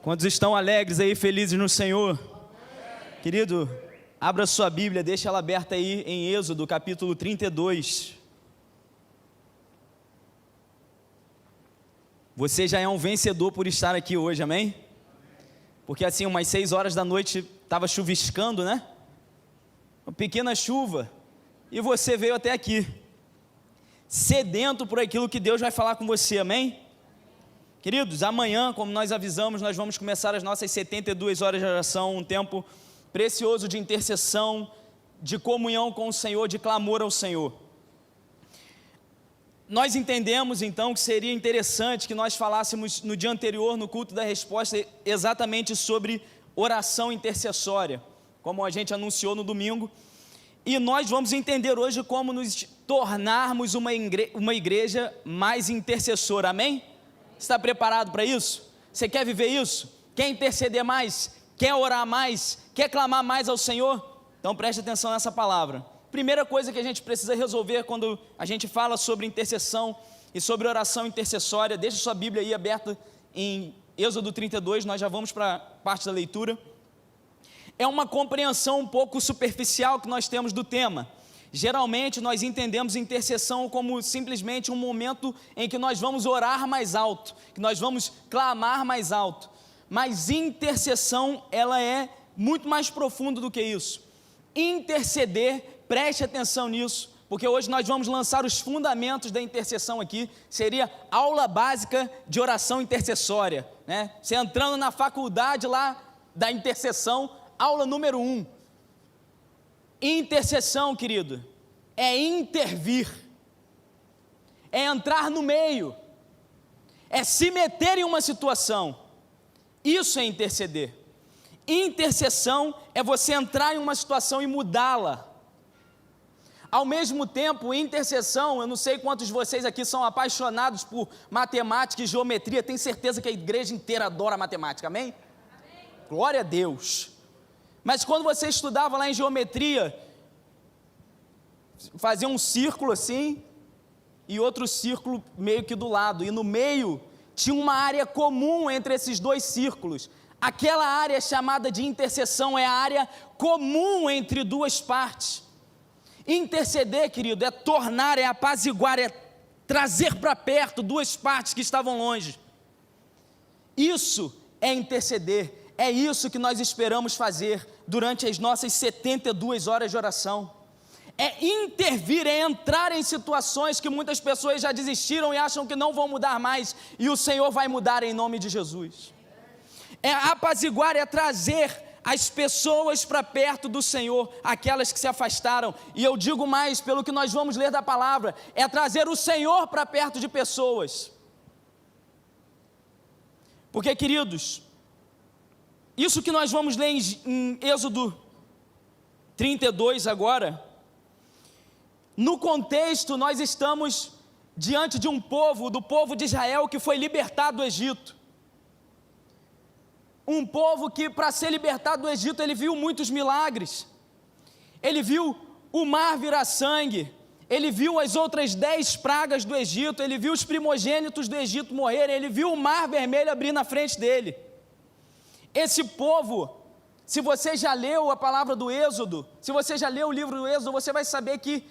Quantos estão alegres aí, felizes no Senhor? Querido, abra sua Bíblia, deixa ela aberta aí em Êxodo, capítulo 32. Você já é um vencedor por estar aqui hoje, amém? Porque assim, umas 6 horas da noite, estava chuviscando, né? Uma pequena chuva, e você veio até aqui, sedento por aquilo que Deus vai falar com você, amém? Queridos, amanhã, como nós avisamos, nós vamos começar as nossas 72 horas de oração, um tempo precioso de intercessão, de comunhão com o Senhor, de clamor ao Senhor. Nós entendemos então que seria interessante que nós falássemos no dia anterior, no culto da resposta, exatamente sobre oração intercessória, como a gente anunciou no domingo, e nós vamos entender hoje como nos tornarmos uma igreja mais intercessora, amém? Está preparado para isso? Você quer viver isso? Quer interceder mais? Quer orar mais? Quer clamar mais ao Senhor? Então preste atenção nessa palavra. Primeira coisa que a gente precisa resolver quando a gente fala sobre intercessão e sobre oração intercessória, deixa sua Bíblia aí aberta em Êxodo 32, nós já vamos para a parte da leitura. É uma compreensão um pouco superficial que nós temos do tema. Geralmente nós entendemos intercessão como simplesmente um momento em que nós vamos orar mais alto, que nós vamos clamar mais alto, mas intercessão ela é muito mais profundo do que isso. Interceder, preste atenção nisso, porque hoje nós vamos lançar os fundamentos da intercessão aqui, seria aula básica de oração intercessória, né? Você entrando na faculdade lá da intercessão, aula número 1, intercessão, querido, é intervir, é entrar no meio, é se meter em uma situação, isso é interceder. Intercessão é você entrar em uma situação e mudá-la. Ao mesmo tempo, intercessão, eu não sei quantos de vocês aqui são apaixonados por matemática e geometria, tenho certeza que a igreja inteira adora matemática, amém? Amém. Glória a Deus. Mas quando você estudava lá em geometria, fazia um círculo assim, e outro círculo meio que do lado, e no meio tinha uma área comum entre esses dois círculos. Aquela área chamada de interseção é a área comum entre duas partes. Interceder, querido, é tornar, é apaziguar, é trazer para perto duas partes que estavam longe. Isso é interceder, é isso que nós esperamos fazer durante as nossas 72 horas de oração. É intervir, é entrar em situações que muitas pessoas já desistiram e acham que não vão mudar mais, e o Senhor vai mudar em nome de Jesus. É apaziguar, é trazer as pessoas para perto do Senhor, aquelas que se afastaram, e eu digo mais, pelo que nós vamos ler da palavra, é trazer o Senhor para perto de pessoas. Porque, queridos, isso que nós vamos ler em Êxodo 32 agora, no contexto nós estamos diante de um povo, do povo de Israel que foi libertado do Egito. Um povo que para ser libertado do Egito ele viu muitos milagres, ele viu o mar virar sangue, ele viu as outras 10 pragas do Egito, ele viu os primogênitos do Egito morrerem, ele viu o mar vermelho abrir na frente dele. Esse povo, se você já leu a palavra do Êxodo, se você já leu o livro do Êxodo, você vai saber que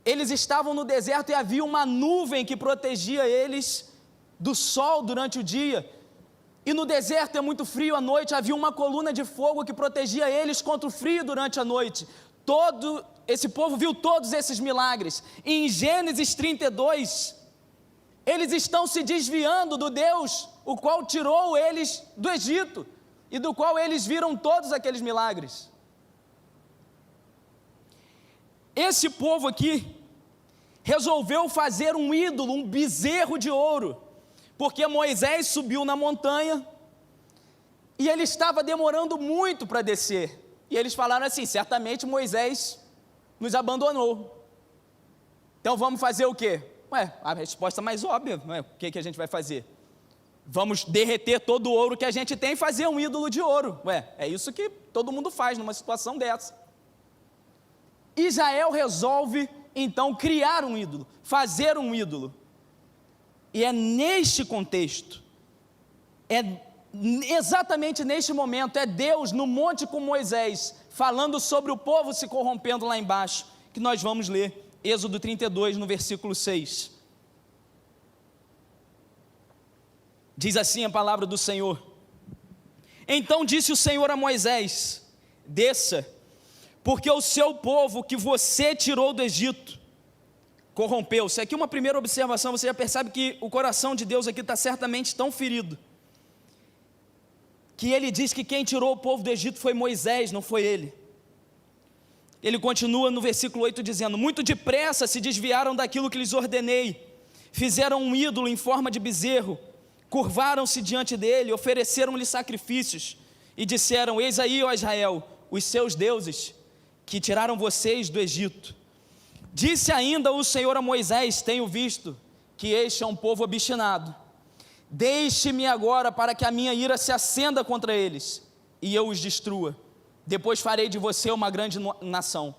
eles estavam no deserto e havia uma nuvem que protegia eles do sol durante o dia, e no deserto é muito frio à noite, havia uma coluna de fogo que protegia eles contra o frio durante a noite. Todo esse povo viu todos esses milagres, e em Gênesis 32, eles estão se desviando do Deus, o qual tirou eles do Egito, e do qual eles viram todos aqueles milagres. Esse povo aqui resolveu fazer um ídolo, um bezerro de ouro, porque Moisés subiu na montanha, e ele estava demorando muito para descer, e eles falaram assim, certamente Moisés nos abandonou, então vamos fazer o quê? A resposta mais óbvia, o que a gente vai fazer? Vamos derreter todo o ouro que a gente tem e fazer um ídolo de ouro, é isso que todo mundo faz numa situação dessa. Israel resolve então criar um ídolo, fazer um ídolo, e é neste contexto, é exatamente neste momento, é Deus no monte com Moisés, falando sobre o povo se corrompendo lá embaixo, que nós vamos ler, Êxodo 32, no versículo 6. Diz assim a palavra do Senhor: então disse o Senhor a Moisés: desça, porque o seu povo que você tirou do Egito corrompeu-se. Aqui uma primeira observação, você já percebe que o coração de Deus aqui está certamente tão ferido, que ele diz que quem tirou o povo do Egito foi Moisés, não foi ele. Ele continua no versículo 8 dizendo: muito depressa se desviaram daquilo que lhes ordenei, fizeram um ídolo em forma de bezerro, curvaram-se diante dele, ofereceram-lhe sacrifícios e disseram: eis aí, ó Israel, os seus deuses que tiraram vocês do Egito. Disse ainda o Senhor a Moisés: tenho visto que este é um povo obstinado, deixe-me agora para que a minha ira se acenda contra eles e eu os destrua, depois farei de você uma grande nação.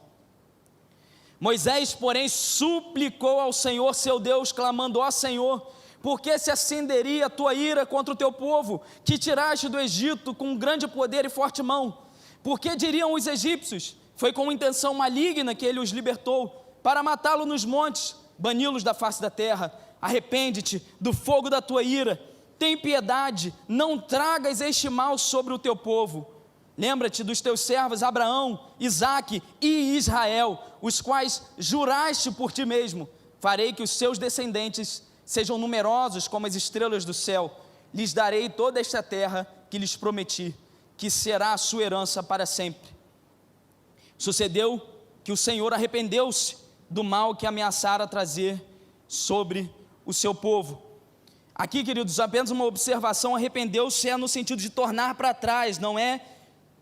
Moisés, porém, suplicou ao Senhor seu Deus, clamando: ó Senhor, por que se acenderia a tua ira contra o teu povo, que tiraste do Egito com grande poder e forte mão? Porque diriam os egípcios: foi com intenção maligna que ele os libertou, para matá-lo nos montes, bani-los da face da terra. Arrepende-te do fogo da tua ira, tem piedade, não tragas este mal sobre o teu povo. Lembra-te dos teus servos Abraão, Isaque e Israel, os quais juraste por ti mesmo: farei que os seus descendentes sejam numerosos como as estrelas do céu, lhes darei toda esta terra que lhes prometi, que será a sua herança para sempre. Sucedeu que o Senhor arrependeu-se do mal que ameaçara trazer sobre o seu povo. Aqui, queridos, apenas uma observação: arrependeu-se é no sentido de tornar para trás, não é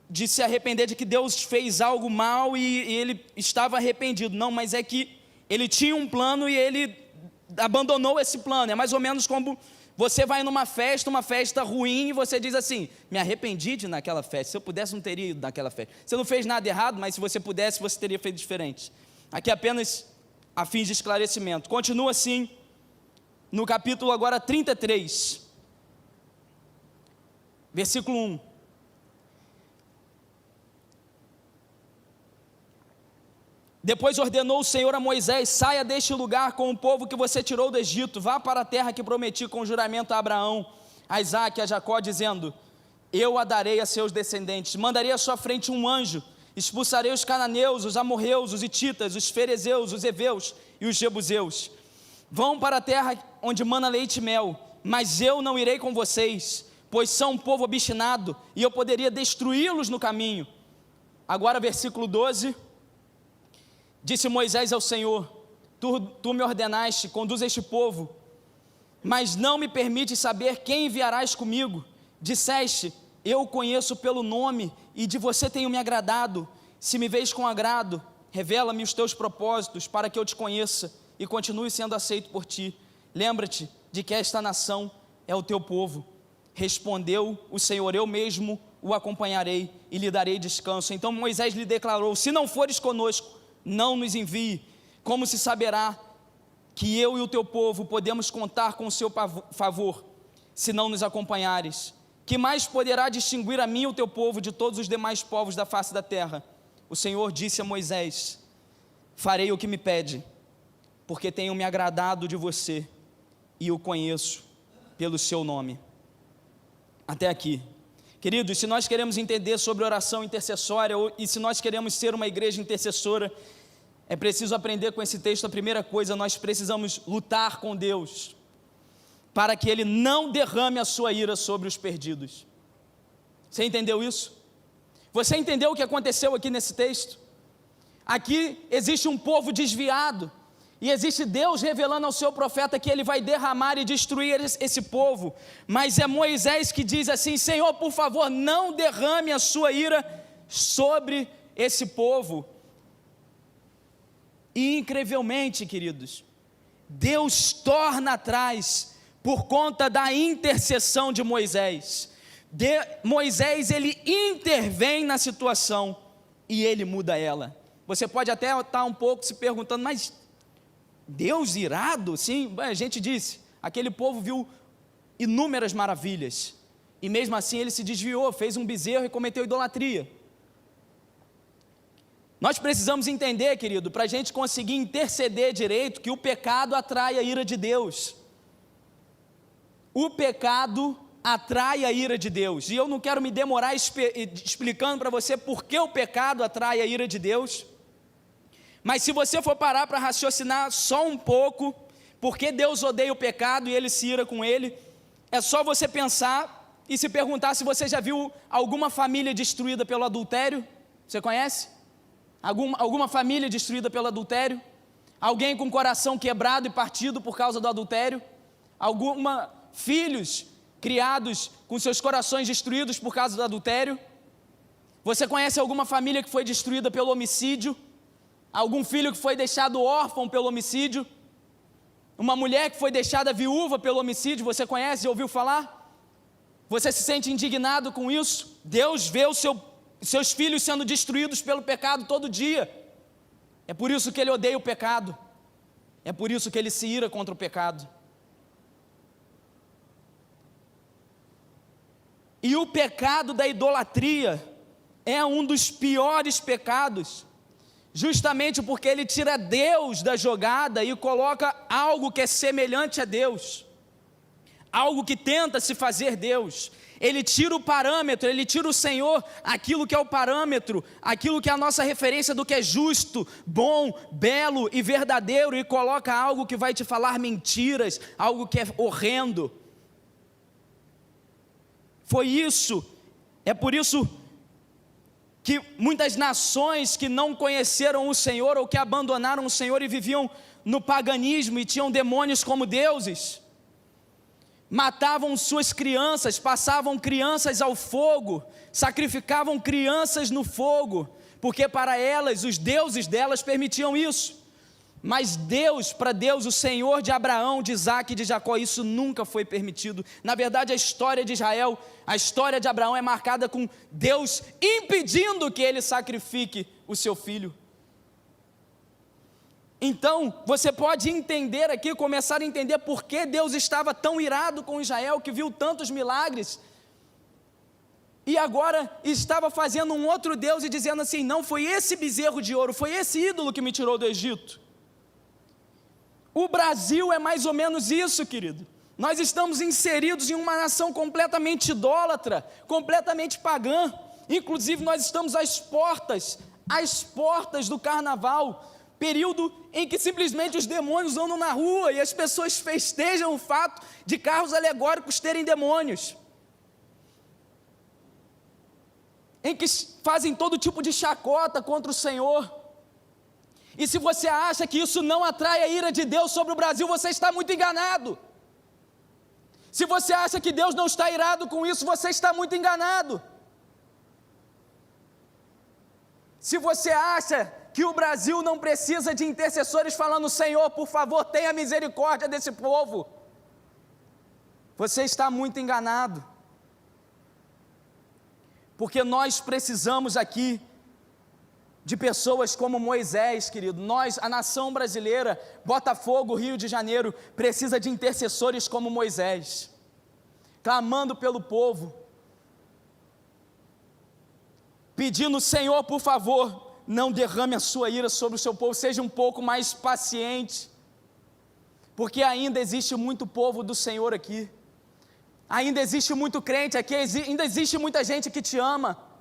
de se arrepender de que Deus fez algo mal e ele estava arrependido, não, mas é que ele tinha um plano e ele abandonou esse plano. É mais ou menos como você vai numa festa, uma festa ruim, e você diz assim: me arrependi de ir naquela festa, se eu pudesse não teria ido naquela festa. Você não fez nada errado, mas se você pudesse, você teria feito diferente. Aqui apenas a fim de esclarecimento. Continua assim, no capítulo agora 33, versículo 1. Depois ordenou o Senhor a Moisés: saia deste lugar com o povo que você tirou do Egito, vá para a terra que prometi com juramento a Abraão, a Isaque e a Jacó, dizendo: eu a darei a seus descendentes. Mandarei à sua frente um anjo, expulsarei os cananeus, os amorreus, os hititas, os ferezeus, os heveus e os jebuseus. Vão para a terra onde mana leite e mel, mas eu não irei com vocês, pois são um povo obstinado, e eu poderia destruí-los no caminho. Agora versículo 12. Disse Moisés ao Senhor: tu me ordenaste, conduz este povo, mas não me permites saber quem enviarás comigo. Disseste: eu o conheço pelo nome, e de você tenho me agradado. Se me vês com agrado, revela-me os teus propósitos, para que eu te conheça e continue sendo aceito por ti. Lembra-te de que esta nação é o teu povo. Respondeu o Senhor: eu mesmo o acompanharei e lhe darei descanso. Então Moisés lhe declarou: se não fores conosco, não nos envie. Como se saberá que eu e o teu povo podemos contar com o seu favor, se não nos acompanhares? Que mais poderá distinguir a mim e o teu povo de todos os demais povos da face da terra? O Senhor disse a Moisés: farei o que me pede, porque tenho me agradado de você e o conheço pelo seu nome. Até aqui. Queridos, se nós queremos entender sobre oração intercessória, e se nós queremos ser uma igreja intercessora, é preciso aprender com esse texto. A primeira coisa, nós precisamos lutar com Deus, para que Ele não derrame a sua ira sobre os perdidos. Você entendeu isso? Você entendeu o que aconteceu aqui nesse texto? Aqui existe um povo desviado, e existe Deus revelando ao seu profeta que Ele vai derramar e destruir esse povo, mas é Moisés que diz assim: Senhor, por favor, não derrame a sua ira sobre esse povo. E incrivelmente, queridos, Deus torna atrás por conta da intercessão de Moisés. Moisés, ele intervém na situação e ele muda ela. Você pode até estar um pouco se perguntando: mas Deus irado? Sim, a gente disse, aquele povo viu inúmeras maravilhas, e mesmo assim ele se desviou, fez um bezerro e cometeu idolatria. Nós precisamos entender, querido, para a gente conseguir interceder direito, que o pecado atrai a ira de Deus. O pecado atrai a ira de Deus, e eu não quero me demorar explicando para você por que o pecado atrai a ira de Deus, mas se você for parar para raciocinar só um pouco, por que Deus odeia o pecado e ele se ira com ele, é só você pensar e se perguntar se você já viu alguma família destruída pelo adultério. Você conhece? Alguma família destruída pelo adultério? Alguém com o coração quebrado e partido por causa do adultério? Filhos criados com seus corações destruídos por causa do adultério? Você conhece alguma família que foi destruída pelo homicídio? Algum filho que foi deixado órfão pelo homicídio? Uma mulher que foi deixada viúva pelo homicídio? Você conhece, já ouviu falar? Você se sente indignado com isso? Deus vê seus filhos sendo destruídos pelo pecado todo dia. É por isso que ele odeia o pecado. É por isso que ele se ira contra o pecado. E o pecado da idolatria é um dos piores pecados, justamente porque ele tira Deus da jogada e coloca algo que é semelhante a Deus, algo que tenta se fazer Deus. Ele tira o parâmetro, ele tira o Senhor, aquilo que é o parâmetro, aquilo que é a nossa referência do que é justo, bom, belo e verdadeiro, e coloca algo que vai te falar mentiras, algo que é horrendo. É por isso que muitas nações que não conheceram o Senhor, ou que abandonaram o Senhor e viviam no paganismo e tinham demônios como deuses, matavam suas crianças, passavam crianças ao fogo, sacrificavam crianças no fogo, porque para elas, os deuses delas permitiam isso. Mas para Deus, o Senhor de Abraão, de Isaque e de Jacó, isso nunca foi permitido. Na verdade, a história de Israel, a história de Abraão é marcada com Deus impedindo que ele sacrifique o seu filho. Então, você pode entender aqui, começar a entender por que Deus estava tão irado com Israel, que viu tantos milagres, e agora estava fazendo um outro Deus e dizendo assim: não, foi esse bezerro de ouro, foi esse ídolo que me tirou do Egito. O Brasil é mais ou menos isso, querido. Nós estamos inseridos em uma nação completamente idólatra, completamente pagã. Inclusive nós estamos às portas do carnaval, período em que simplesmente os demônios andam na rua e as pessoas festejam o fato de carros alegóricos terem demônios, em que fazem todo tipo de chacota contra o Senhor. E se você acha que isso não atrai a ira de Deus sobre o Brasil, você está muito enganado. Se você acha que Deus não está irado com isso, você está muito enganado. Se você acha que o Brasil não precisa de intercessores falando: Senhor, por favor, tenha misericórdia desse povo, você está muito enganado. Porque nós precisamos aqui de pessoas como Moisés, querido. Nós, a nação brasileira, Botafogo, Rio de Janeiro, precisa de intercessores como Moisés, clamando pelo povo, pedindo: Senhor, por favor, não derrame a sua ira sobre o seu povo, seja um pouco mais paciente, porque ainda existe muito povo do Senhor aqui, ainda existe muito crente aqui, ainda existe muita gente que te ama.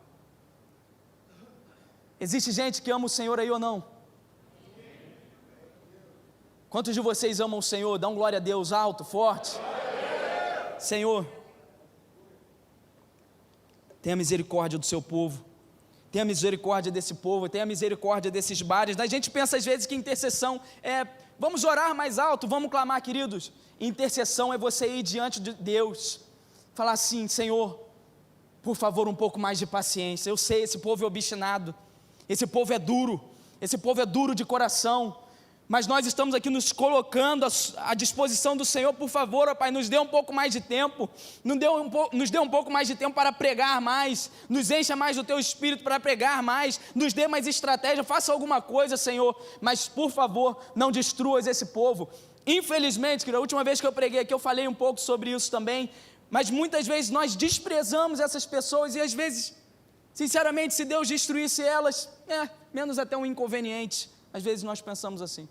Existe gente que ama o Senhor aí ou não? Quantos de vocês amam o Senhor? Dá um glória a Deus alto, forte. Senhor, tenha misericórdia do seu povo, tenha misericórdia desse povo, tenha misericórdia desses bares. A gente pensa às vezes que intercessão é: vamos orar mais alto, vamos clamar, queridos. Intercessão é você ir diante de Deus, falar assim: Senhor, por favor, um pouco mais de paciência. Eu sei, esse povo é obstinado, esse povo é duro de coração, mas nós estamos aqui nos colocando à disposição do Senhor. Por favor, ó Pai, nos dê um pouco mais de tempo, nos dê um pouco mais de tempo para pregar mais, nos encha mais do Teu Espírito para pregar mais, nos dê mais estratégia, faça alguma coisa, Senhor, mas por favor, não destruas esse povo. Infelizmente, a última vez que eu preguei aqui eu falei um pouco sobre isso também, mas muitas vezes nós desprezamos essas pessoas e às vezes, sinceramente, se Deus destruísse elas, menos até um inconveniente. Às vezes nós pensamos assim.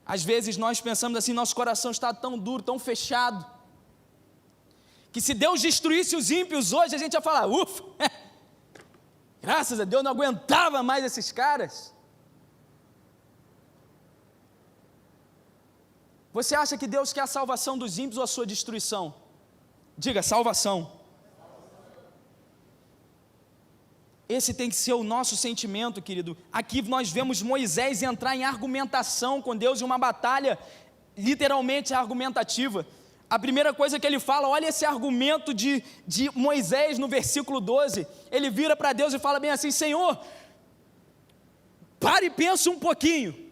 Às vezes nós pensamos assim, nosso coração está tão duro, tão fechado, que se Deus destruísse os ímpios hoje, a gente ia falar, ufa, graças a Deus, não aguentava mais esses caras. Você acha que Deus quer a salvação dos ímpios ou a sua destruição? Diga, salvação. Esse tem que ser o nosso sentimento, querido. Aqui nós vemos Moisés entrar em argumentação com Deus, em uma batalha literalmente argumentativa. A primeira coisa que ele fala, olha esse argumento de Moisés no versículo 12, ele vira para Deus e fala bem assim, Senhor, pare e pensa um pouquinho,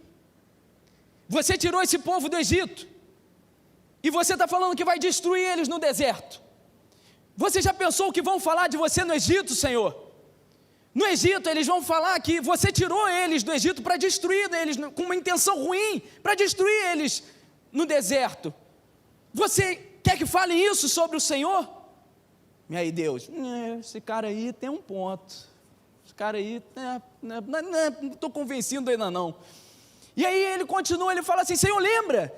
você tirou esse povo do Egito, e você está falando que vai destruir eles no deserto, você já pensou o que vão falar de você no Egito, Senhor? No Egito eles vão falar que você tirou eles do Egito para destruir eles, com uma intenção ruim, para destruir eles no deserto. Você quer que fale isso sobre o Senhor? E aí Deus, esse cara aí tem um ponto, esse cara aí, não estou convencido ainda não. E aí ele continua, ele fala assim, Senhor, lembra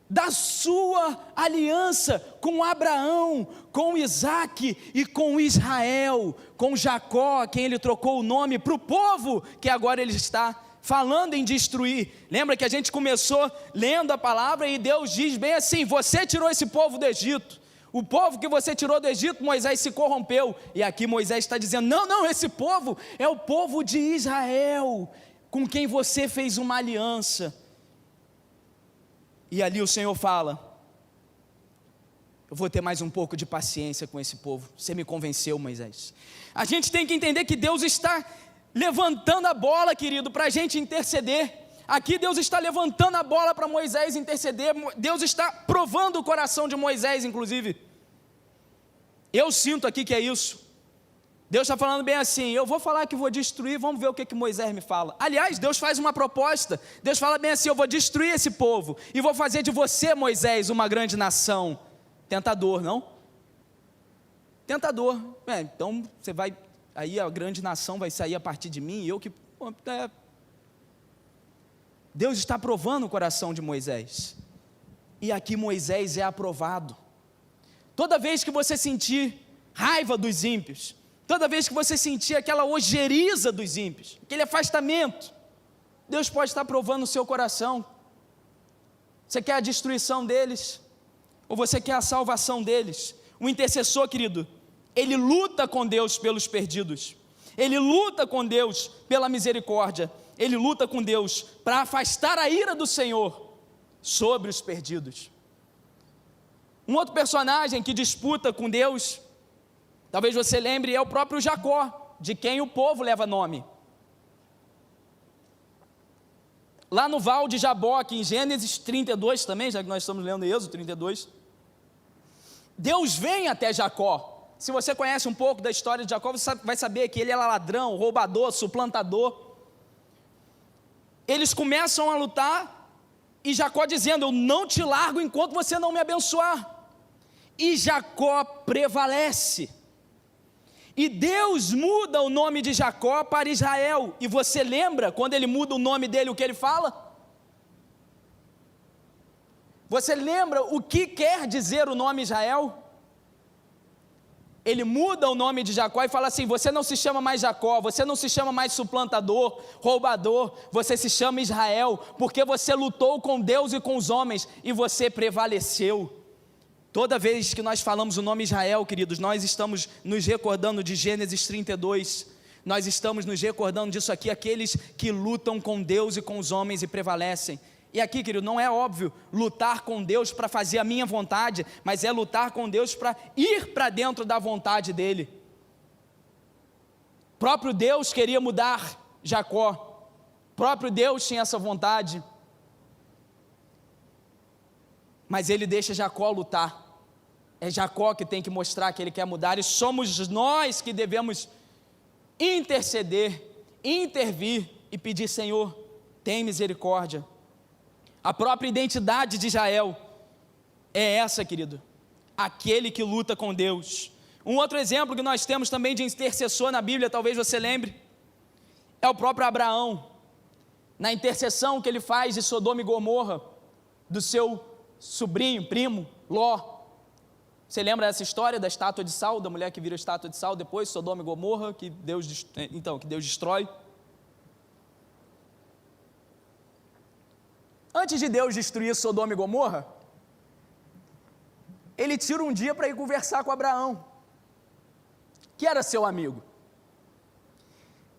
da sua aliança com Abraão, com Isaac e com Israel, com Jacó, a quem ele trocou o nome para o povo que agora ele está falando em destruir. Lembra que a gente começou lendo a palavra e Deus diz bem assim, você tirou esse povo do Egito, o povo que você tirou do Egito, Moisés se corrompeu, e aqui Moisés está dizendo, não, esse povo é o povo de Israel, com quem você fez uma aliança. E ali o Senhor fala, eu vou ter mais um pouco de paciência com esse povo, você me convenceu, Moisés. A gente tem que entender que Deus está levantando a bola, querido, para a gente interceder. Aqui Deus está levantando a bola para Moisés interceder, Deus está provando o coração de Moisés, inclusive. Eu sinto aqui que é isso. Deus está falando bem assim, eu vou falar que vou destruir, vamos ver o que Moisés me fala. Aliás, Deus faz uma proposta, Deus fala bem assim, eu vou destruir esse povo, e vou fazer de você, Moisés, uma grande nação. Tentador, não? Tentador, então você vai, aí a grande nação vai sair a partir de mim, e eu que... Deus está provando o coração de Moisés, e aqui Moisés é aprovado. Toda vez que você sentir raiva dos ímpios, toda vez que você sentir aquela ojeriza dos ímpios, aquele afastamento, Deus pode estar provando o seu coração. Você quer a destruição deles? Ou você quer a salvação deles? O intercessor, querido, ele luta com Deus pelos perdidos. Ele luta com Deus pela misericórdia. Ele luta com Deus para afastar a ira do Senhor sobre os perdidos. Um outro personagem que disputa com Deus, talvez você lembre, é o próprio Jacó, de quem o povo leva nome. Lá no Val de Jaboque, em Gênesis 32 também, já que nós estamos lendo Êxodo 32, Deus vem até Jacó. Se você conhece um pouco da história de Jacó, você vai saber que ele era ladrão, roubador, suplantador. Eles começam a lutar, e Jacó dizendo, eu não te largo enquanto você não me abençoar. E Jacó prevalece. E Deus muda o nome de Jacó para Israel. E você lembra, quando ele muda o nome dele, o que ele fala? Você lembra o que quer dizer o nome Israel? Ele muda o nome de Jacó e fala assim, você não se chama mais Jacó, você não se chama mais suplantador, roubador, você se chama Israel, porque você lutou com Deus e com os homens, e você prevaleceu. Toda vez que nós falamos o nome Israel, queridos, nós estamos nos recordando de Gênesis 32, nós estamos nos recordando disso aqui, aqueles que lutam com Deus e com os homens e prevalecem. E aqui, querido, não é óbvio lutar com Deus para fazer a minha vontade, mas é lutar com Deus para ir para dentro da vontade dEle. Próprio Deus queria mudar Jacó, próprio Deus tinha essa vontade, mas Ele deixa Jacó lutar. É Jacó que tem que mostrar que ele quer mudar, e somos nós que devemos interceder, intervir e pedir, Senhor, tem misericórdia. A própria identidade de Israel é essa, querido. aquele que luta com Deus. Um outro exemplo que nós temos também de intercessor na Bíblia, talvez você lembre, é o próprio Abraão, na intercessão que ele faz de Sodoma e Gomorra, do seu sobrinho, primo, Ló. Você lembra dessa história da estátua de sal, da mulher que vira estátua de sal depois, Sodoma e Gomorra, que Deus destrói? Antes de Deus destruir Sodoma e Gomorra, ele tira um dia para ir conversar com Abraão, que era seu amigo.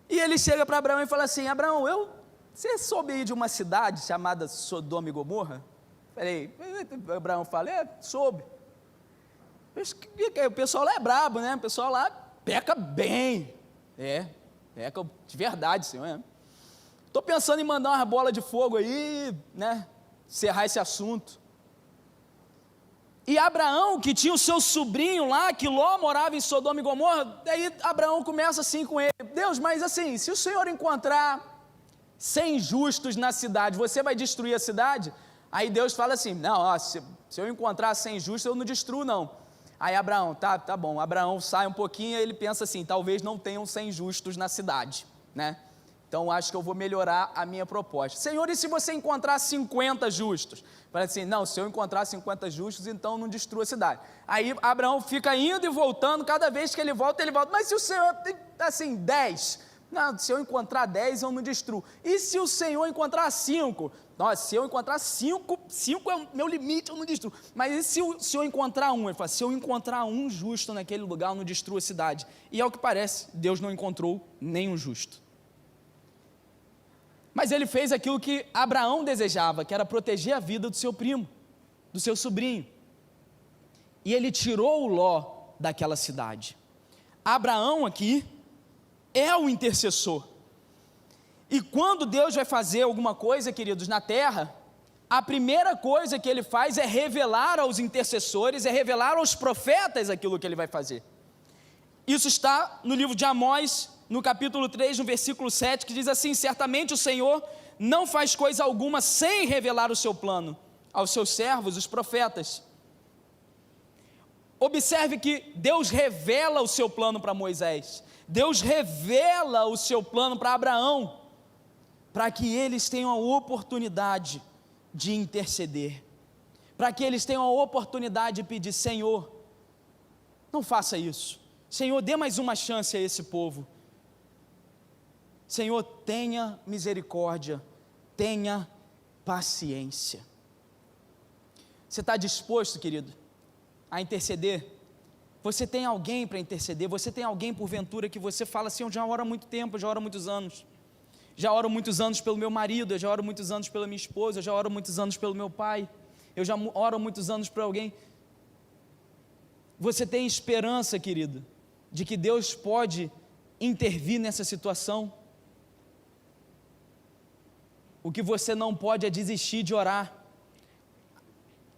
E ele chega para Abraão e fala assim: Abraão, você soube aí de uma cidade chamada Sodoma e Gomorra? Falei, Abraão fala, soube. O pessoal lá é brabo, né? O pessoal lá peca bem. Peca de verdade, Senhor. Estou pensando em mandar uma bola de fogo aí, né? Encerrar esse assunto. E Abraão, que tinha o seu sobrinho lá, que Ló morava em Sodoma e Gomorra, daí Abraão começa assim com ele: Deus, mas assim, se o Senhor encontrar 100 justos na cidade, você vai destruir a cidade? Aí Deus fala assim: não, se eu encontrar 100 justos, eu não destruo não. Aí Abraão, tá bom. Abraão sai um pouquinho e ele pensa assim: talvez não tenham 100 justos na cidade, né? Então acho que eu vou melhorar a minha proposta. Senhor, e se você encontrar 50 justos? Fala assim: não, se eu encontrar 50 justos, então não destrua a cidade. Aí Abraão fica indo e voltando, cada vez que ele volta, mas se o Senhor tem, assim, 10? Não, se eu encontrar 10, eu não destruo. E se o Senhor encontrar 5? Nossa, se eu encontrar 5 é o meu limite, eu não destruo. Mas e se o Senhor encontrar 1? Ele fala: se eu encontrar um justo naquele lugar, eu não destruo a cidade. E ao que parece, Deus não encontrou nenhum justo. Mas ele fez aquilo que Abraão desejava, que era proteger a vida do seu primo, do seu sobrinho. E ele tirou o Ló daquela cidade. Abraão aqui é o intercessor. E quando Deus vai fazer alguma coisa, queridos, na terra, a primeira coisa que ele faz é revelar aos intercessores, é revelar aos profetas aquilo que ele vai fazer. Isso está no livro de Amós, no capítulo 3, no versículo 7, que diz assim: certamente o Senhor não faz coisa alguma sem revelar o seu plano aos seus servos, os profetas. Observe que Deus revela o seu plano para Moisés, Deus revela o seu plano para Abraão, para que eles tenham a oportunidade de interceder, para que eles tenham a oportunidade de pedir: Senhor, não faça isso, Senhor, dê mais uma chance a esse povo, Senhor, tenha misericórdia, tenha paciência. Você está disposto, querido, a interceder? Você tem alguém para interceder? Você tem alguém porventura que você fala assim: eu já oro há muito tempo, eu já oro há muitos anos, já oro muitos anos pelo meu marido, eu já oro muitos anos pela minha esposa, eu já oro muitos anos pelo meu pai, eu já oro há muitos anos por alguém. Você tem esperança, querido, de que Deus pode intervir nessa situação? O que você não pode é desistir de orar.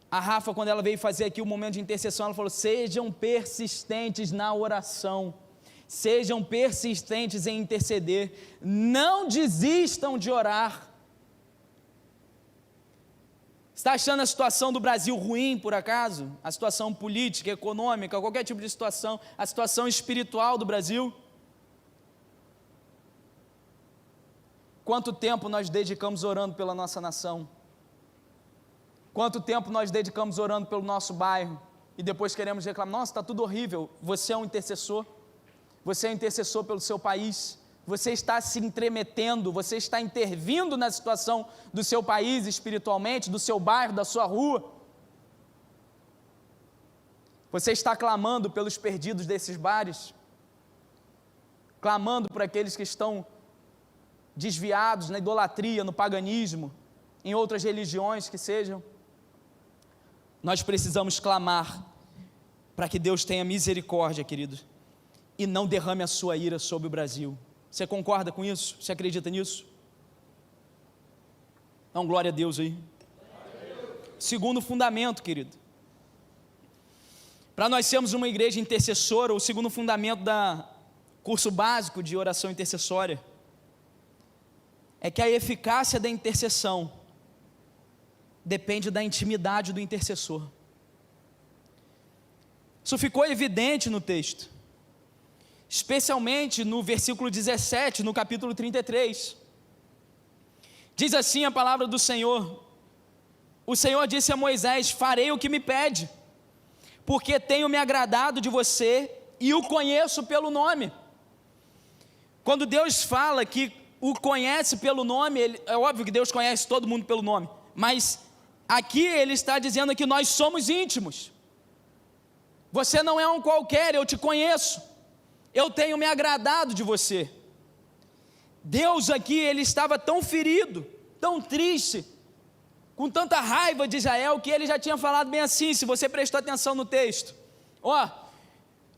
A Rafa, quando ela veio fazer aqui o momento de intercessão, ela falou: sejam persistentes na oração, sejam persistentes em interceder, não desistam de orar. Está achando a situação do Brasil ruim, por acaso? A situação política, econômica, qualquer tipo de situação, a situação espiritual do Brasil? Quanto tempo nós dedicamos orando pela nossa nação? Quanto tempo nós dedicamos orando pelo nosso bairro? E depois queremos reclamar: nossa, está tudo horrível. Você é um intercessor, você é um intercessor pelo seu país, você está se intrometendo, você está intervindo na situação do seu país espiritualmente, do seu bairro, da sua rua. Você está clamando pelos perdidos desses bares, clamando por aqueles que estão desviados na idolatria, no paganismo, em outras religiões que sejam. Nós precisamos clamar para que Deus tenha misericórdia, querido, e não derrame a sua ira sobre o Brasil. Você concorda com isso? Você acredita nisso? Dá um glória a Deus aí. Segundo fundamento, querido, para nós sermos uma igreja intercessora, o segundo fundamento da curso básico de oração intercessória é que a eficácia da intercessão depende da intimidade do intercessor. Isso ficou evidente no texto, especialmente no versículo 17, no capítulo 33. Diz assim a palavra do Senhor: o Senhor disse a Moisés: farei o que me pede, porque tenho me agradado de você e o conheço pelo nome. Quando Deus fala que o conhece pelo nome, é óbvio que Deus conhece todo mundo pelo nome, mas aqui Ele está dizendo que nós somos íntimos. Você não é um qualquer, eu te conheço, eu tenho me agradado de você. Deus aqui, Ele estava tão ferido, tão triste, com tanta raiva de Israel, que Ele já tinha falado bem assim, se você prestou atenção no texto: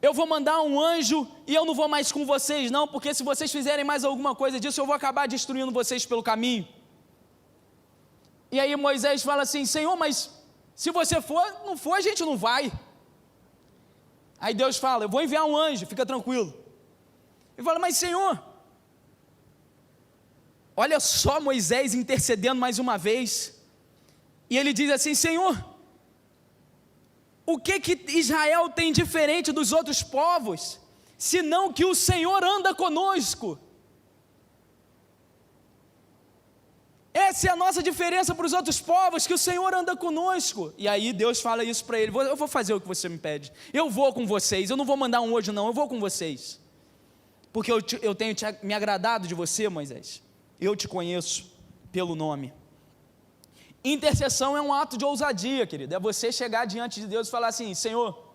eu vou mandar um anjo e eu não vou mais com vocês não, porque se vocês fizerem mais alguma coisa disso, eu vou acabar destruindo vocês pelo caminho. E aí Moisés fala assim: Senhor, mas se você não for, a gente não vai. Aí Deus fala: eu vou enviar um anjo, fica tranquilo. Ele fala: mas Senhor, olha só Moisés intercedendo mais uma vez, e ele diz assim: Senhor, o que Israel tem diferente dos outros povos, senão que o Senhor anda conosco? Essa é a nossa diferença para os outros povos, que o Senhor anda conosco. E aí Deus fala isso para ele: eu vou fazer o que você me pede, eu vou com vocês, eu não vou mandar um hoje não, eu vou com vocês, porque eu tenho me agradado de você, Moisés, eu te conheço pelo nome. Intercessão é um ato de ousadia, querido, é você chegar diante de Deus e falar assim: Senhor,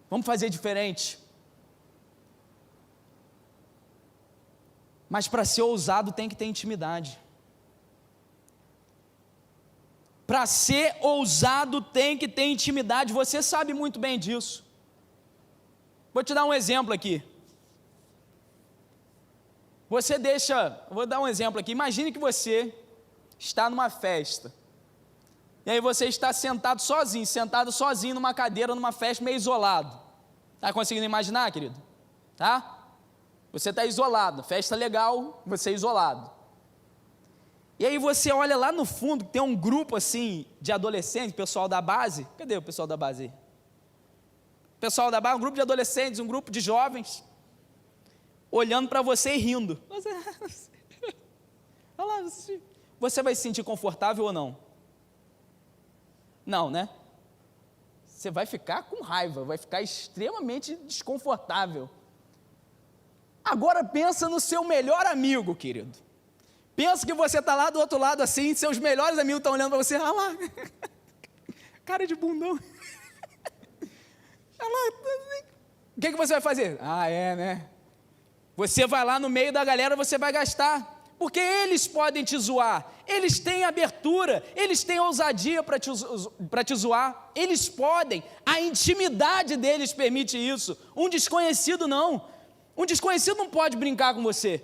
vamos fazer diferente. Mas para ser ousado tem que ter intimidade. Para ser ousado tem que ter intimidade, você sabe muito bem disso. Vou te dar um exemplo aqui. Vou dar um exemplo aqui. Imagine que você está numa festa, e aí você está sentado sozinho numa cadeira, numa festa, meio isolado. Está conseguindo imaginar, querido? Tá? Você está isolado, festa legal, você isolado. E aí você olha lá no fundo, tem um grupo assim, de adolescentes, pessoal da base. Cadê o pessoal da base? Pessoal da base, um grupo de adolescentes, um grupo de jovens, olhando para você e rindo. Olha lá, você vai se sentir confortável ou não? Não, né? Você vai ficar com raiva, vai ficar extremamente desconfortável. Agora pensa no seu melhor amigo, querido. Pensa que você está lá do outro lado assim, seus melhores amigos estão olhando para você: olha lá, cara de bundão. Olha lá. O que você vai fazer? Né? Você vai lá no meio da galera, você vai gastar, porque eles podem te zoar, eles têm abertura, eles têm ousadia para te zoar, eles podem, a intimidade deles permite isso. Um desconhecido não pode brincar com você.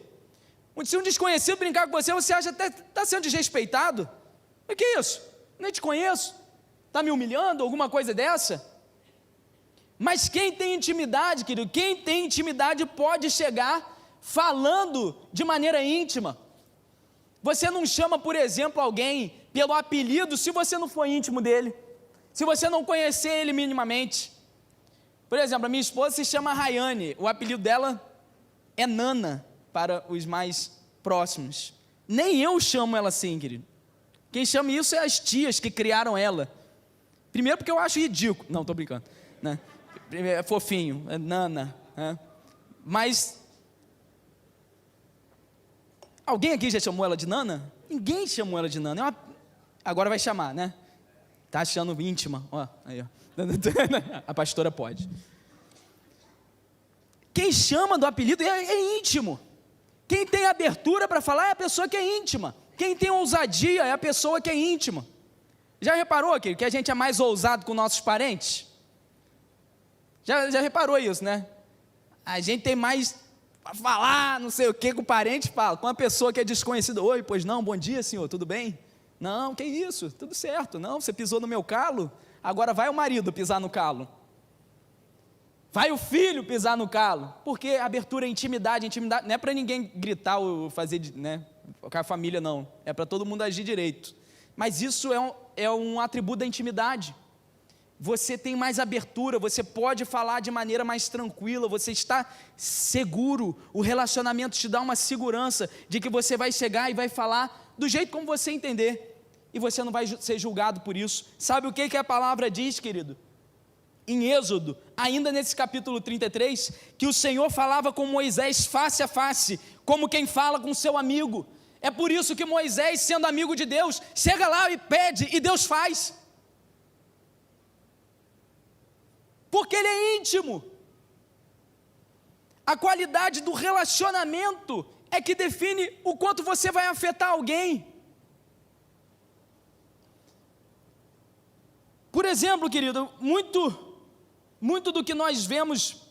Se um desconhecido brincar com você, você acha até que está sendo desrespeitado. O que é isso? Nem te conheço, está me humilhando, alguma coisa dessa? Mas quem tem intimidade, querido, quem tem intimidade pode chegar falando de maneira íntima. Você não chama, por exemplo, alguém pelo apelido se você não for íntimo dele, se você não conhecer ele minimamente. Por exemplo, a minha esposa se chama Rayane, o apelido dela é Nana, para os mais próximos. Nem eu chamo ela assim, querido. Quem chama isso é as tias que criaram ela. Primeiro porque eu acho ridículo. Não, estou brincando, né? É fofinho, é Nana, né? Mas alguém aqui já chamou ela de Nana? Ninguém chamou ela de Nana. Agora vai chamar, né? Tá achando íntima, ó, aí, ó. A pastora pode. Quem chama do apelido é íntimo. Quem tem abertura para falar é a pessoa que é íntima. Quem tem ousadia é a pessoa que é íntima. Já reparou, querido, que a gente é mais ousado com nossos parentes? Já reparou isso, né? A gente tem mais para falar, não sei o que, com o parente fala. Com uma pessoa que é desconhecida: oi, pois não, bom dia, senhor, tudo bem? Não, que isso, tudo certo. Não, você pisou no meu calo, agora vai o marido pisar no calo. Vai o filho pisar no calo, porque abertura é intimidade não é para ninguém gritar ou fazer, né, com a família não, é para todo mundo agir direito, mas isso é um atributo da intimidade. você tem mais abertura, você pode falar de maneira mais tranquila, você está seguro, o relacionamento te dá uma segurança de que você vai chegar e vai falar do jeito como você entender, e você não vai ser julgado por isso. Sabe o que a palavra diz, querido? Em Êxodo, ainda nesse capítulo 33, que o Senhor falava com Moisés face a face, como quem fala com seu amigo. É por isso que Moisés, sendo amigo de Deus, chega lá e pede, e Deus faz. Porque ele é íntimo. A qualidade do relacionamento é que define o quanto você vai afetar alguém. Por exemplo, querido, muito do que nós vemos,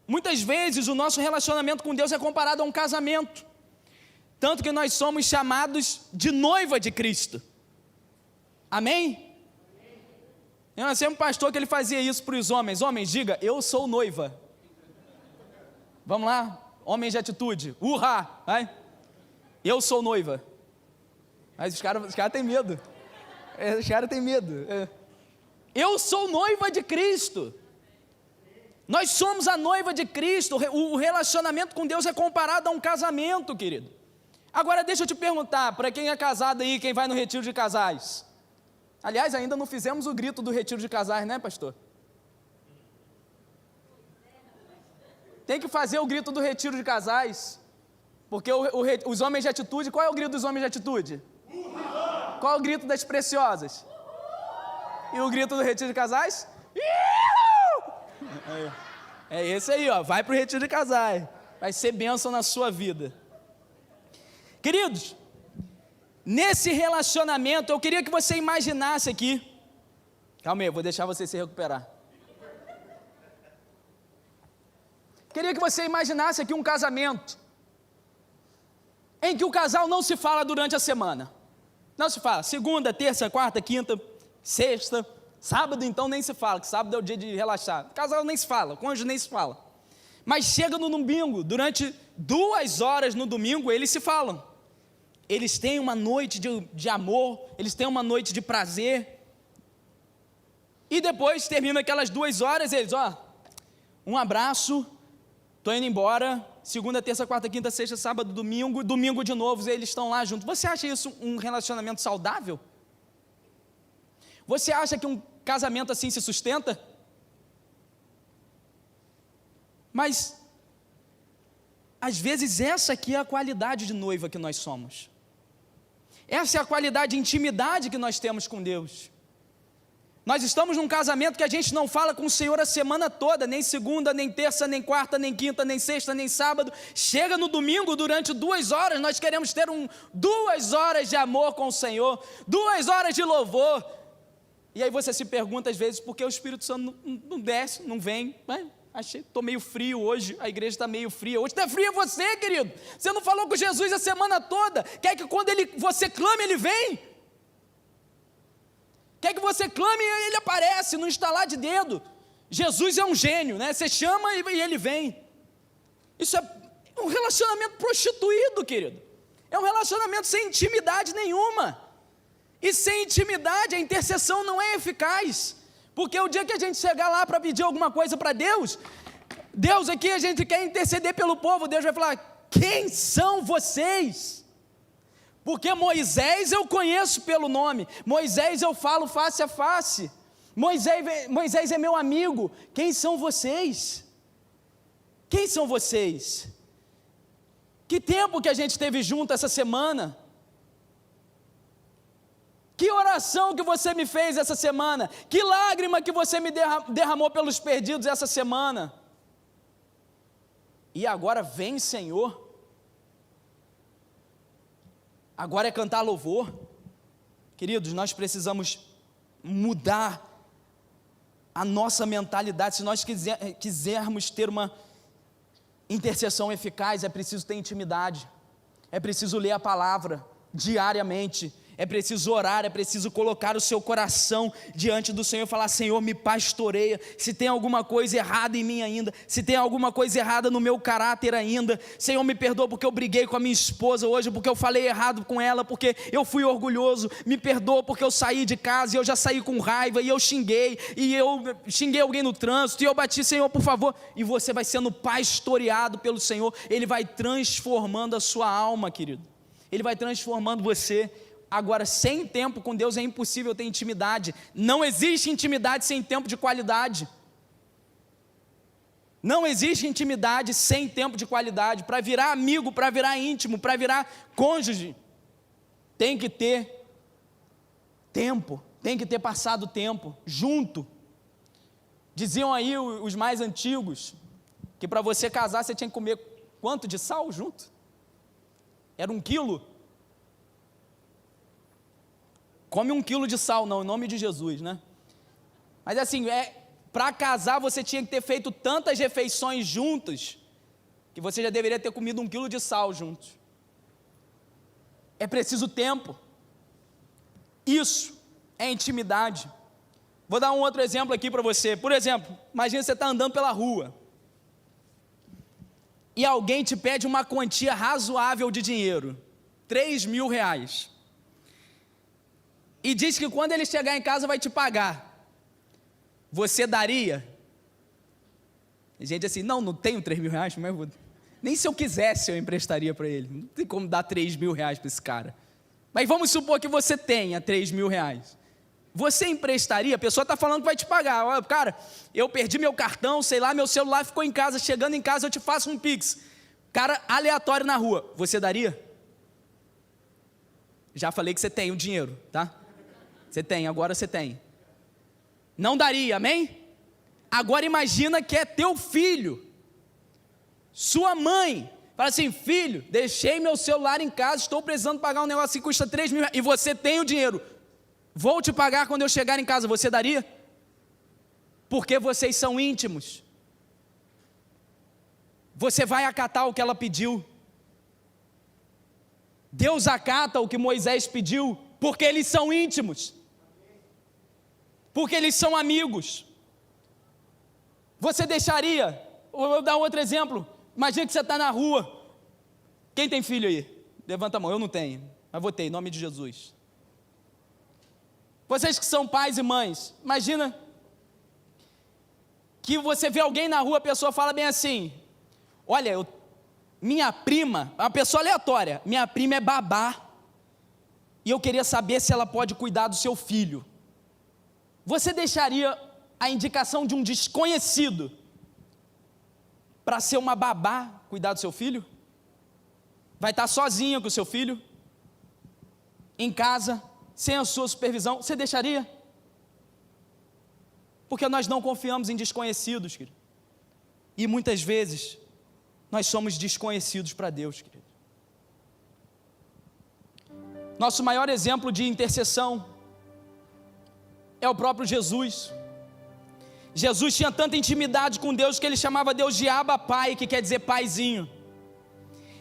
muitas vezes o nosso relacionamento com Deus é comparado a um casamento, tanto que nós somos chamados de noiva de Cristo. Amém? Eu nasci um pastor que ele fazia isso para os homens. Homens, diga, eu sou noiva. Vamos lá, homens de atitude, urra, vai. Eu sou noiva. Mas os caras têm medo. Os caras têm medo. Eu sou noiva de Cristo. Nós somos a noiva de Cristo. O relacionamento com Deus é comparado a um casamento, querido. Agora deixa eu te perguntar, para quem é casado aí, quem vai no retiro de casais. Aliás, ainda não fizemos o grito do retiro de casais, né, pastor? Tem que fazer o grito do retiro de casais. Porque os homens de atitude, qual é o grito dos homens de atitude? Qual é o grito das preciosas? E o grito do retiro de casais? É esse aí, ó. Vai para o retiro de casais. Vai ser bênção na sua vida. Queridos, nesse relacionamento, eu queria que você imaginasse aqui. Calma aí, eu vou deixar você se recuperar. Queria que você imaginasse aqui um casamento em que o casal não se fala durante a semana. Não se fala, segunda, terça, quarta, quinta, sexta, sábado então nem se fala, que sábado é o dia de relaxar. O casal nem se fala, o cônjuge nem se fala. Mas chega no domingo, durante 2 horas no domingo, eles se falam. Eles têm uma noite de amor, eles têm uma noite de prazer. E depois termina aquelas 2 horas, eles, um abraço, estou indo embora. Segunda, terça, quarta, quinta, sexta, sábado, domingo de novo, eles estão lá juntos. Você acha isso um relacionamento saudável? Você acha que um casamento assim se sustenta? Mas, às vezes, essa aqui é a qualidade de noiva que nós somos. Essa é a qualidade de intimidade que nós temos com Deus. Nós estamos num casamento que a gente não fala com o Senhor a semana toda, nem segunda, nem terça, nem quarta, nem quinta, nem sexta, nem sábado. Chega no domingo, durante 2 horas, nós queremos ter 2 horas de amor com o Senhor, 2 horas de louvor. E aí você se pergunta às vezes, por que o Espírito Santo não desce, não vem? Estou meio frio hoje, a igreja está meio fria. Hoje está frio você, querido. Você não falou com Jesus a semana toda. Quer que quando você clame, Ele vem? Quer que você clame e Ele aparece no estalar de dedo? Jesus é um gênio, né? Você chama e Ele vem. Isso é um relacionamento prostituído, querido. É um relacionamento sem intimidade nenhuma. E sem intimidade a intercessão não é eficaz. Porque o dia que a gente chegar lá para pedir alguma coisa para Deus, Deus aqui a gente quer interceder pelo povo, Deus vai falar, quem são vocês? Porque Moisés eu conheço pelo nome, Moisés eu falo face a face, Moisés é meu amigo, quem são vocês? Quem são vocês? Que tempo que a gente esteve junto essa semana? Que oração que você me fez essa semana? Que lágrima que você me derramou pelos perdidos essa semana? E agora vem, Senhor. Agora é cantar louvor. Queridos, nós precisamos mudar a nossa mentalidade. Se nós quisermos ter uma intercessão eficaz, é preciso ter intimidade. É preciso ler a palavra diariamente. É preciso orar, é preciso colocar o seu coração diante do Senhor e falar: Senhor, me pastoreia. Se tem alguma coisa errada em mim ainda, se tem alguma coisa errada no meu caráter ainda, Senhor, me perdoa porque eu briguei com a minha esposa hoje, porque eu falei errado com ela, porque eu fui orgulhoso. Me perdoa porque eu saí de casa e eu já saí com raiva, e eu xinguei alguém no trânsito, e eu bati. Senhor, por favor. E você vai sendo pastoreado pelo Senhor. Ele vai transformando a sua alma, querido. Ele vai transformando você. Agora, sem tempo com Deus é impossível ter intimidade. Não existe intimidade sem tempo de qualidade. Não existe intimidade sem tempo de qualidade. Para virar amigo, para virar íntimo, para virar cônjuge, tem que ter tempo, tem que ter passado tempo junto. Diziam aí os mais antigos que para você casar você tinha que comer quanto de sal junto? Era 1 quilo? Come 1 quilo de sal, não, em nome de Jesus, né? Mas assim, para casar você tinha que ter feito tantas refeições juntas, que você já deveria ter comido 1 quilo de sal juntos. É preciso tempo. Isso é intimidade. Vou dar um outro exemplo aqui para você. Por exemplo, imagina você está andando pela rua, e alguém te pede uma quantia razoável de dinheiro, R$3.000, e diz que quando ele chegar em casa vai te pagar. Você daria? Gente assim, não tenho R$3.000, mas nem se eu quisesse eu emprestaria para ele. Não tem como dar R$3.000 para esse cara. Mas vamos supor que você tenha R$3.000. Você emprestaria? A pessoa está falando que vai te pagar. Olha, cara, eu perdi meu cartão, sei lá, meu celular ficou em casa, chegando em casa eu te faço um Pix. Cara aleatório na rua, você daria? Já falei que você tem o dinheiro, tá? Você tem, agora você tem. Não daria, amém? Agora imagina que é teu filho, sua mãe, fala assim: filho, deixei meu celular em casa, estou precisando pagar um negócio que custa R$3.000, e você tem o dinheiro, vou te pagar quando eu chegar em casa, você daria? Porque vocês são íntimos. Você vai acatar o que ela pediu. Deus acata o que Moisés pediu, porque eles são íntimos, porque eles são amigos. Você deixaria? Vou dar outro exemplo. Imagina que você está na rua. Quem tem filho aí? Levanta a mão. Eu não tenho, mas vou ter, em nome de Jesus. Vocês que são pais e mães, imagina que você vê alguém na rua, a pessoa fala bem assim: olha, minha prima, uma pessoa aleatória, minha prima é babá, e eu queria saber se ela pode cuidar do seu filho. Você deixaria a indicação de um desconhecido para ser uma babá cuidar do seu filho? Vai estar sozinha com o seu filho, em casa, sem a sua supervisão, você deixaria? Porque nós não confiamos em desconhecidos, querido. E muitas vezes nós somos desconhecidos para Deus, querido. Nosso maior exemplo de intercessão é o próprio Jesus. Jesus tinha tanta intimidade com Deus que ele chamava Deus de Abba Pai, que quer dizer paizinho.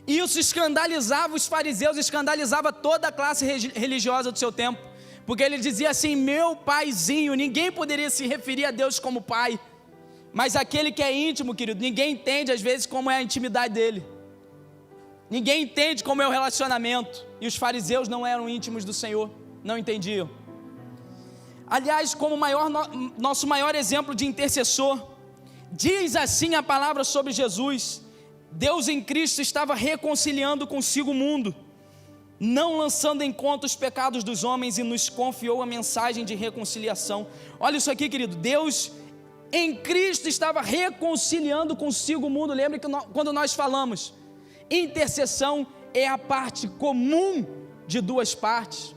E isso escandalizava os fariseus, escandalizava toda a classe religiosa do seu tempo, porque ele dizia assim: meu paizinho. Ninguém poderia se referir a Deus como pai, mas aquele que é íntimo, querido, ninguém entende às vezes como é a intimidade dele, ninguém entende como é o relacionamento, e os fariseus não eram íntimos do Senhor, não entendiam. Aliás, como nosso maior exemplo de intercessor, diz assim a palavra sobre Jesus: Deus em Cristo estava reconciliando consigo o mundo, não lançando em conta os pecados dos homens, e nos confiou a mensagem de reconciliação. Olha isso aqui, querido. Deus em Cristo estava reconciliando consigo o mundo. Lembra que quando nós falamos, intercessão é a parte comum de duas partes,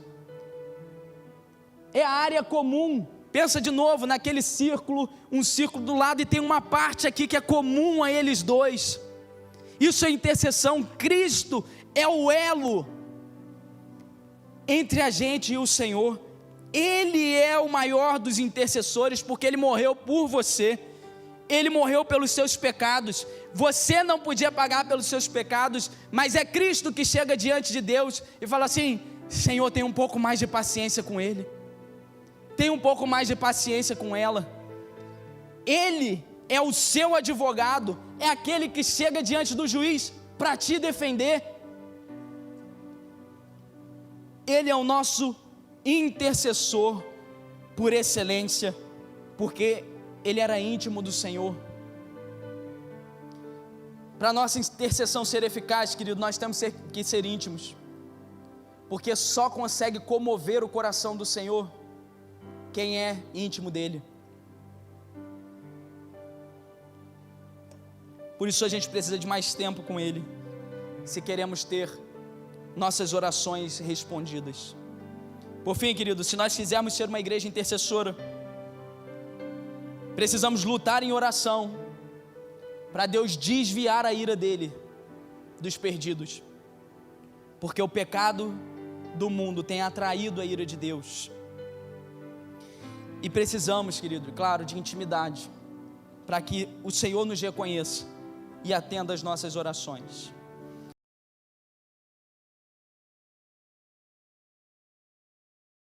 é a área comum. Pensa de novo naquele círculo, um círculo do lado, e tem uma parte aqui que é comum a eles dois. Isso é intercessão. Cristo é o elo entre a gente e o Senhor. Ele é o maior dos intercessores, porque Ele morreu por você, Ele morreu pelos seus pecados. Você não podia pagar pelos seus pecados, mas é Cristo que chega diante de Deus e fala assim: Senhor, tenha um pouco mais de paciência com ele, tenha um pouco mais de paciência com ela. Ele é o seu advogado, é aquele que chega diante do juiz para te defender. Ele é o nosso intercessor por excelência, porque ele era íntimo do Senhor. Para nossa intercessão ser eficaz, querido, nós temos que ser íntimos, porque só consegue comover o coração do Senhor quem é íntimo dele. Por isso a gente precisa de mais tempo com ele, se queremos ter nossas orações respondidas. Por fim, querido, se nós quisermos ser uma igreja intercessora, precisamos lutar em oração, para Deus desviar a ira dele dos perdidos, porque o pecado do mundo tem atraído a ira de Deus, e precisamos, querido, claro, de intimidade, para que o Senhor nos reconheça e atenda às nossas orações.